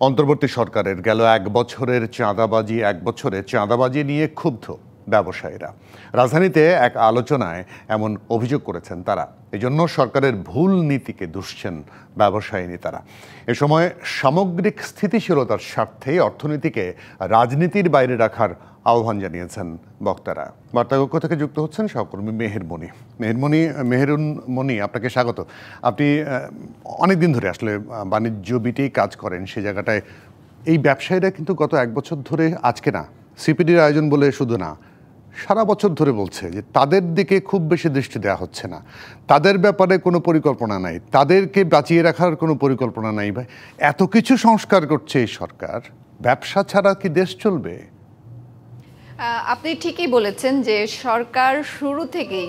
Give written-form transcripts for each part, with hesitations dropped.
অন্তর্বর্তী সরকারের গেল এক বছরে চাঁদাবাজি নিয়ে ক্ষুব্ধ ব্যবসায়ীরা। রাজধানীতে এক আলোচনায় এমন অভিযোগ করেছেন তারা। এজন্য সরকারের ভুল নীতিকে দুষছেন ব্যবসায়ী নেতারা। এ সময় সামগ্রিক স্থিতিশীলতার স্বার্থে অর্থনীতিকে রাজনীতির বাইরে রাখার আহ্বান জানিয়েছেন বক্তারা। বার্তাকক্ষ থেকে যুক্ত হচ্ছেন সহকর্মী মেহেরুন মনি, আপনাকে স্বাগত। আপনি অনেকদিন ধরে আসলে বাণিজ্য বিটেই কাজ করেন, সে জায়গাটায় এই ব্যবসায়ীরা কিন্তু গত এক বছর ধরে, আজকে না, সিপিডির আয়োজন বলে শুধু না, সারা বছর ধরে বলছে যে তাদের দিকে খুব বেশি দৃষ্টি দেওয়া হচ্ছে না, তাদের ব্যাপারে কোনো পরিকল্পনা নাই, তাদেরকে বাঁচিয়ে রাখার কোনো পরিকল্পনা নাই। ভাই, এত কিছু সংস্কার করছে এই সরকার, ব্যবসা ছাড়া কি দেশ চলবে? আপনি ঠিকই বলেছেন যে সরকার শুরু থেকেই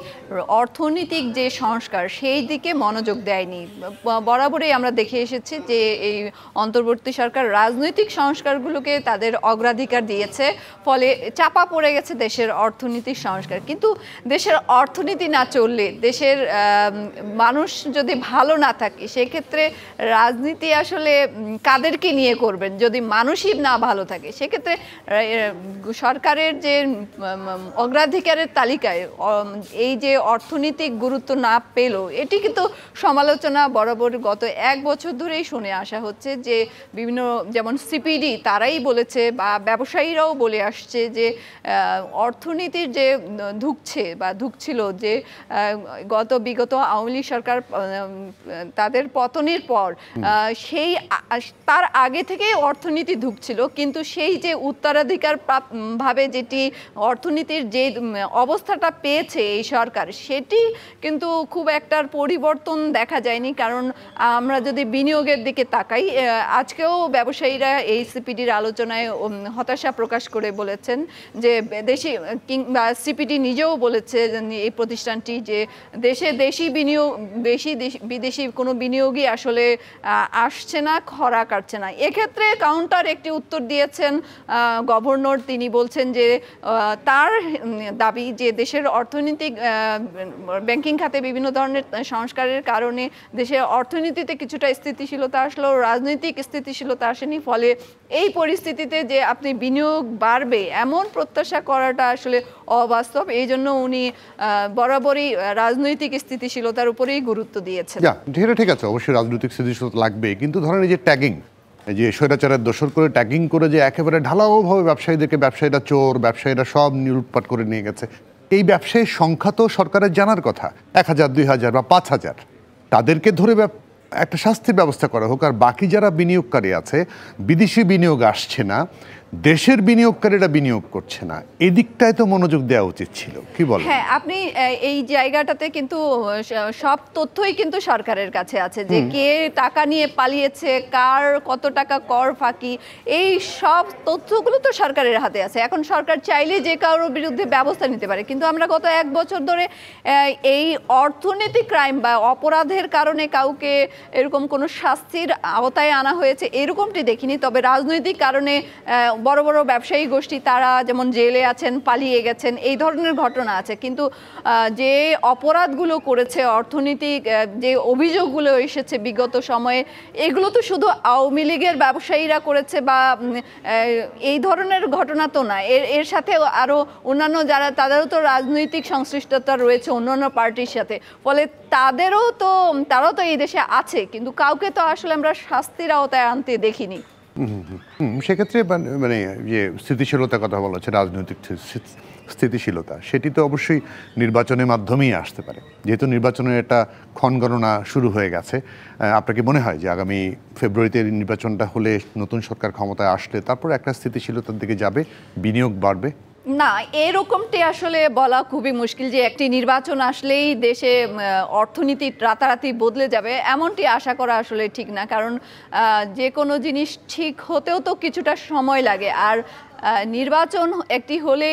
অর্থনৈতিক যে সংস্কার সেই দিকে মনোযোগ দেয়নি। বরাবরই আমরা দেখে এসেছি যে এই অন্তর্বর্তী সরকার রাজনৈতিক সংস্কারগুলোকে তাদের অগ্রাধিকার দিয়েছে, ফলে চাপা পড়ে গেছে দেশের অর্থনৈতিক সংস্কার। কিন্তু দেশের অর্থনীতি না চললে, দেশের মানুষ যদি ভালো না থাকে, সেক্ষেত্রে রাজনীতি আসলে কাদেরকে নিয়ে করবেন যদি মানুষই না ভালো থাকে? সেক্ষেত্রে সরকারের যে অগ্রাধিকারের তালিকায় এই যে অর্থনৈতিক গুরুত্ব না পেল, এটি কিন্তু সমালোচনা বরাবর গত এক বছর ধরেই শুনে আসা হচ্ছে। যে বিভিন্ন, যেমন সিপিডি তারাই বলেছে বা ব্যবসায়ীরাও বলে আসছে যে অর্থনীতির যে ধুঁকছিল যে বিগত আওয়ামী লীগ সরকার তাদের পতনের পর তার আগে থেকেই অর্থনীতি ধুঁকছিল, কিন্তু সেই যে উত্তরাধিকার ভাবে যেটি অর্থনীতির যে অবস্থাটা পেয়েছে এই সরকার, সেটি কিন্তু খুব একটার পরিবর্তন দেখা যায়নি। কারণ আমরা যদি বিনিয়োগের দিকে তাকাই, আজকেও ব্যবসায়ীরা এই সিপিডির আলোচনায় হতাশা প্রকাশ করে বলেছেন যে দেশি, কিংবা সিপিডি নিজেও বলেছে এই প্রতিষ্ঠানটি যে দেশি বিনিয়োগ, বিদেশি কোনো বিনিয়োগই আসলে আসছে না, খরা কাটছে না। এক্ষেত্রে কাউন্টার একটি উত্তর দিয়েছেন গভর্নর। তিনি বলছেন যে তার দাবি যে দেশের অর্থনৈতিক ব্যাংকিং খাতে বিভিন্ন ধরনের সংস্কারের কারণে দেশের অর্থনীতিতে কিছুটা স্থিতিশীলতা আসলো, রাজনৈতিক স্থিতিশীলতা আসেনি। ফলে এই পরিস্থিতিতে যে আপনি বিনিয়োগ বাড়বে এমন প্রত্যাশা করাটা আসলে অবাস্তব। এই জন্য উনি বরাবরই রাজনৈতিক স্থিতিশীলতার উপরেই গুরুত্ব দিয়েছেন। ঠিক আছে, অবশ্যই রাজনৈতিক স্থিতিশীলতা লাগবে, কিন্তু ধরেন এই যে ট্যাগিং, যে স্বৈরাচারের দোসর করে ট্যাগিং করে যে একেবারে ঢালাওভাবে ব্যবসায়ীরা চোর, ব্যবসায়ীরা সব লুটপাট করে নিয়ে গেছে, এই ব্যবসায়ীর সংখ্যা তো সরকারের জানার কথা, 1000, 2000 বা 5000। তাদেরকে ধরে একটা শাস্তির ব্যবস্থা করা হোক। আর বাকি যারা বিনিয়োগকারী আছে, বিদেশি বিনিয়োগ আসছে না, দেশের বিনিয়োগকারীরা বিনিয়োগ করছে না, এদিকটায় তো মনোযোগ দেওয়া উচিত ছিল। কি বলেন? হ্যাঁ, আপনি এই জায়গাটাতে কিন্তু সব তথ্যই কিন্তু সরকারের কাছে আছে, যে কে টাকা নিয়ে পালিয়েছে, কার কত টাকা কর ফাঁকি, এই সব তথ্যগুলো তো সরকারের হাতে আছে। এখন সরকার চাইলে যে কারোর বিরুদ্ধে ব্যবস্থা নিতে পারে, কিন্তু আমরা গত এক বছর ধরে এই অর্থনৈতিক ক্রাইম বা অপরাধের কারণে কাউকে এরকম কোনো শাস্তির আওতায় আনা হয়েছে এরকমটি দেখিনি। তবে রাজনৈতিক কারণে বড় বড় ব্যবসায়ী গোষ্ঠী তারা যেমন জেলে আছেন, পালিয়ে গেছেন, এই ধরনের ঘটনা আছে। কিন্তু যে অপরাধগুলো করেছে, অর্থনৈতিক যে অভিযোগগুলো এসেছে বিগত সময়ে, এগুলো তো শুধু আওয়ামী লীগের ব্যবসায়ীরা করেছে বা এই ধরনের ঘটনা তো না। এর সাথে আরও অন্যান্য যারা, তাদেরও তো রাজনৈতিক সংশ্লিষ্টতা রয়েছে অন্যান্য পার্টির সাথে। ফলে তারাও তো এই দেশে আছে, কিন্তু কাউকে তো আসলে আমরা শাস্তির আওতায় আনতে দেখিনি। সেক্ষেত্রে মানে যে স্থিতিশীলতার কথা বলা হচ্ছে, রাজনৈতিক স্থিতিশীলতা, সেটি তো অবশ্যই নির্বাচনের মাধ্যমেই আসতে পারে। যেহেতু নির্বাচনের একটা ক্ষণগণনা শুরু হয়ে গেছে, আপনার কি মনে হয় যে আগামী ফেব্রুয়ারিতে নির্বাচনটা হলে, নতুন সরকার ক্ষমতায় আসলে তারপর একটা স্থিতিশীলতার দিকে যাবে, বিনিয়োগ বাড়বে? না, এরকমটি আসলে বলা খুবই মুশকিল যে একটি নির্বাচন আসলেই দেশে অর্থনীতি রাতারাতি বদলে যাবে, এমনটি আশা করা আসলে ঠিক না। কারণ যে কোনো জিনিস ঠিক হতেও তো কিছুটা সময় লাগে। আর নির্বাচন একটি হলে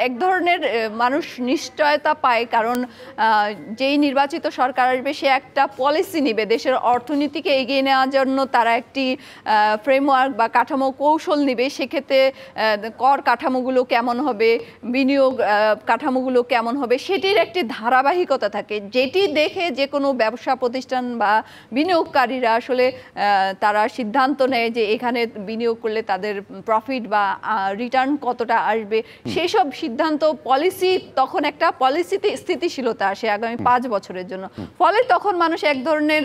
এক ধরনের মানুষ নিশ্চয়তা পায়, কারণ যেই নির্বাচিত সরকার আসবে সে একটা পলিসি নেবে দেশের অর্থনীতিকে এগিয়ে নেওয়ার জন্য, তারা একটি ফ্রেমওয়ার্ক বা কাঠামো কৌশল নেবে। সেক্ষেত্রে কর কাঠামোগুলো কেমন হবে, বিনিয়োগ কাঠামোগুলো কেমন হবে, সেটির একটি ধারাবাহিকতা থাকে, যেটি দেখে যে কোনো ব্যবসা প্রতিষ্ঠান বা বিনিয়োগকারীরা আসলে তারা সিদ্ধান্ত নেয় যে এখানে বিনিয়োগ করলে তাদের প্রফিট বা রিটার্ন কতটা আসবে। সেই সব সিদ্ধান্ত পলিসি, তখন একটা পলিসিতে স্থিতিশীলতা আসে আগামী 5 বছরের জন্য। ফলে তখন মানুষ এক ধরনের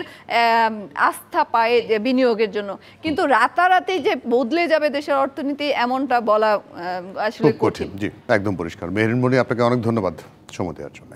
আস্থা পায় বিনিয়োগের জন্য। কিন্তু রাতারাতি যে বদলে যাবে দেশের অর্থনীতি, এমনটা বলা আসলে খুব কঠিন। জি, একদম পরিষ্কার। মেহরিন মনি, আপনাকে অনেক ধন্যবাদ সময় দেওয়ার জন্য।